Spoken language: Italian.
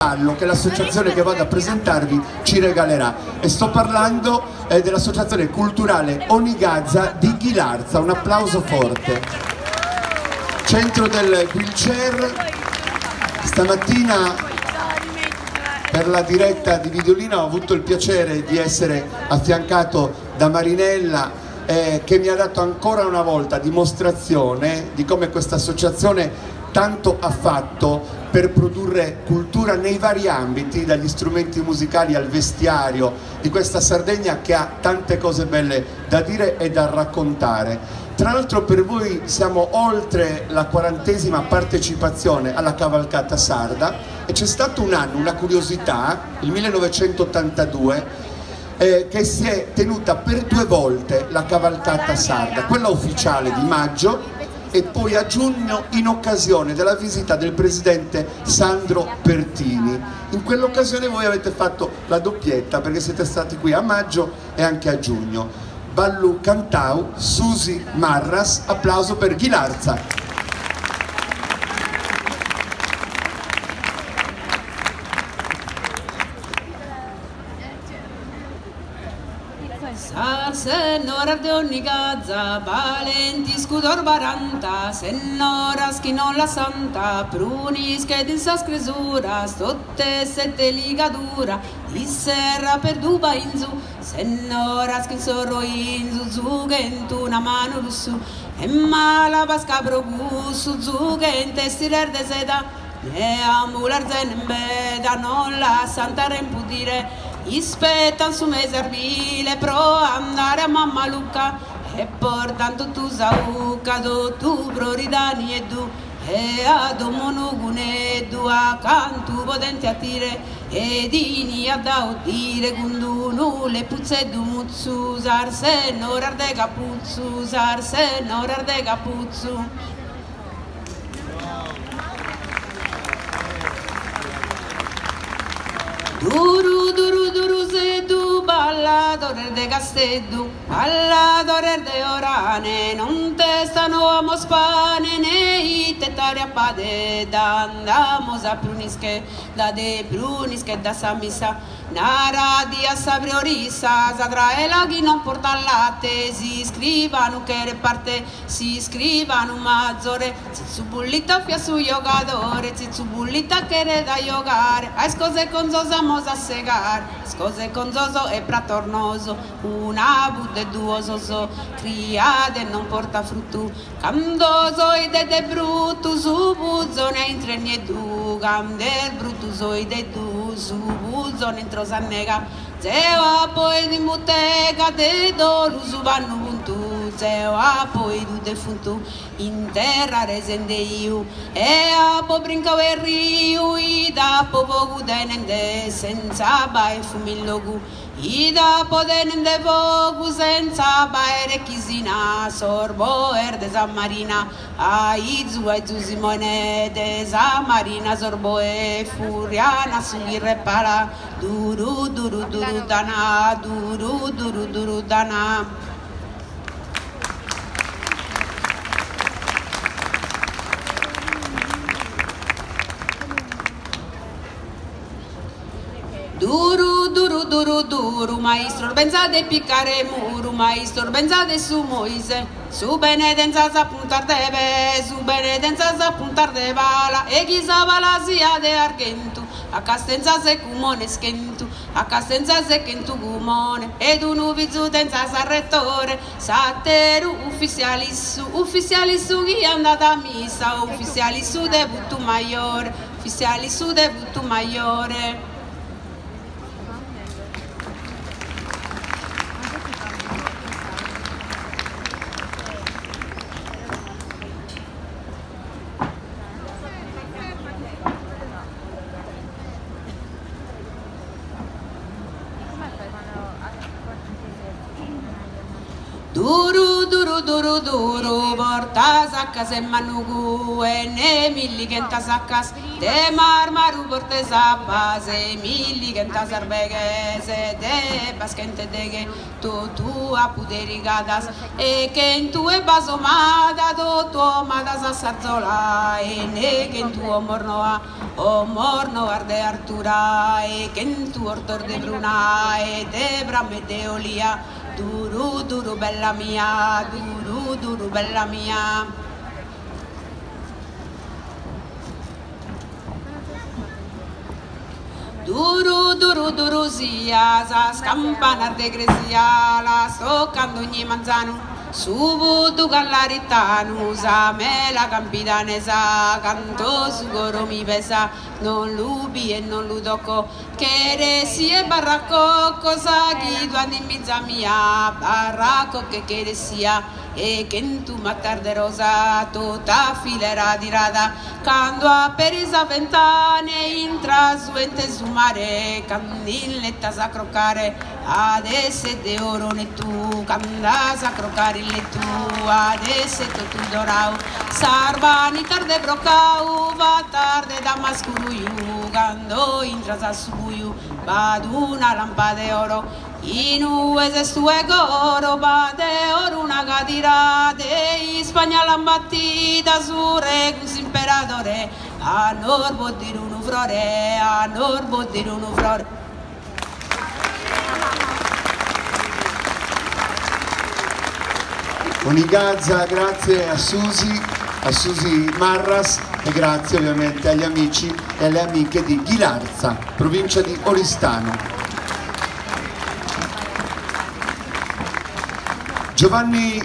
che l'associazione che vado a presentarvi ci regalerà, e sto parlando dell'associazione culturale Onigazza di Ghilarza. Un applauso forte. Centro del wheelchair. Stamattina per la diretta di Videolina ho avuto il piacere di essere affiancato da Marinella, che mi ha dato ancora una volta dimostrazione di come questa associazione tanto ha fatto per produrre cultura nei vari ambiti, dagli strumenti musicali al vestiario di questa Sardegna che ha tante cose belle da dire e da raccontare. Tra l'altro per voi siamo oltre la 40ª partecipazione alla cavalcata sarda e c'è stato un anno, una curiosità, il 1982, che si è tenuta per 2 volte la cavalcata sarda, quella ufficiale di maggio e poi a giugno in occasione della visita del presidente Sandro Pertini. In quell'occasione voi avete fatto la doppietta perché siete stati qui a maggio e anche a giugno. Ballu Cantau, Susi Marras, applauso per Ghilarza. Senora de Onigazza, valenti scudor baranta, senora schino la santa, prunis che din sa scresura, stotte sette ligadura, di serra per duba inzu, senora schin sorro inzu, zugentu una mano russu, e mala basca brogusu, zugente stirer de seda, ne amular zenembeda, non la santa rempudire, ispettan su me servile pro andare a mamma Luca e portanto tu sauca do tu proridani e du e ad omonugune du a cantu vodente a tire e dini a da udire gundunu le puzze du muzzu sarse norar de capuzzu sarse norar de capuzzu. Duru duru duru sedu balladore de Casteddu, balladore de Orane, non te stano a mospane ne tettare a pade, andamos a Prunische, da de Prunische da Samisa, nara di a Sabriorissa, zadra e laghi non porta latte, si scrivano che reparte, si scrivano mazzore, zizzu bullita fia su yogadore, zizzu bullita che re da yogare, a scose con zosa a segare, scose con zoso e pratornoso, una budde duoso, criade non porta fruttu, camdoso ide de bruttu, su buzzone intre nie du, cam del bruttu so ide du, su buzzone intro sannega, zeo poi di bottega de dolu su vannu puntu, zeo poi du defuntu, in terra resende iu, e a po brinca e riu, ida po vogu denende, senza bae fumillogu, ida po denende vogu, senza bae requisina, sorbo de San Marina, aizu Simone de San Marina, sorbo e furiana su irrepara, duru duru duru dana, duru duru duru dana. Duru duru duru duru, maestro benza de piccare muru, maestro benza de su Moise, su benedenza sa puntar deve, su benedenza sa puntar de bala, e chisa bala sia de argentu, a castenza se cumone schentu, a castenza se kentu gumone, ed un uvizu denza sa rettore, satteru ufficialissu chi è andata a missa, ufficialissu de buttu maiore, ufficialissu de buttu maiore. Duru duru duru duru porta sacas e manugu e ne milli genta sacas de marmaru porte sabas e milli genta sarbegese de baskente dege tu a puderigadas e che in tu e basomada do tu madas a sarzola e ne che in tu o morno arde artura e che in tu ortor de bruna e de brame de olia duru duru bella mia, duru duru bella mia. Duru duru duru sia, sa scampana de gresia, la stoccando ogni manzano. Subu tu gallaritanu, sa me la campidanesa, canto su coro mi pesa, non lubi e non lu tocco, che resi e barracco, cosa chi tu andi in mezza mia, barracco che sia, e che in tu mattar rosa, tutta filera di rada, quando a perisa ventane, intra su ente su mare, candilletta sa croccare, adesso è de oro ne tu, canda sa croccare tu, adesso tu dorau, sarvani tarde brocau, va tarde da mascuruiu, quando intra su buiu, vado una lampada de oro, in uese stue goro, va de oro una gadira, de Spagna l'ambattita su regus imperatore, a norbo di un frore, a norbo di un frore. Onigazza, grazie a Susi Marras e grazie ovviamente agli amici e alle amiche di Ghilarza, provincia di Oristano. Giovanni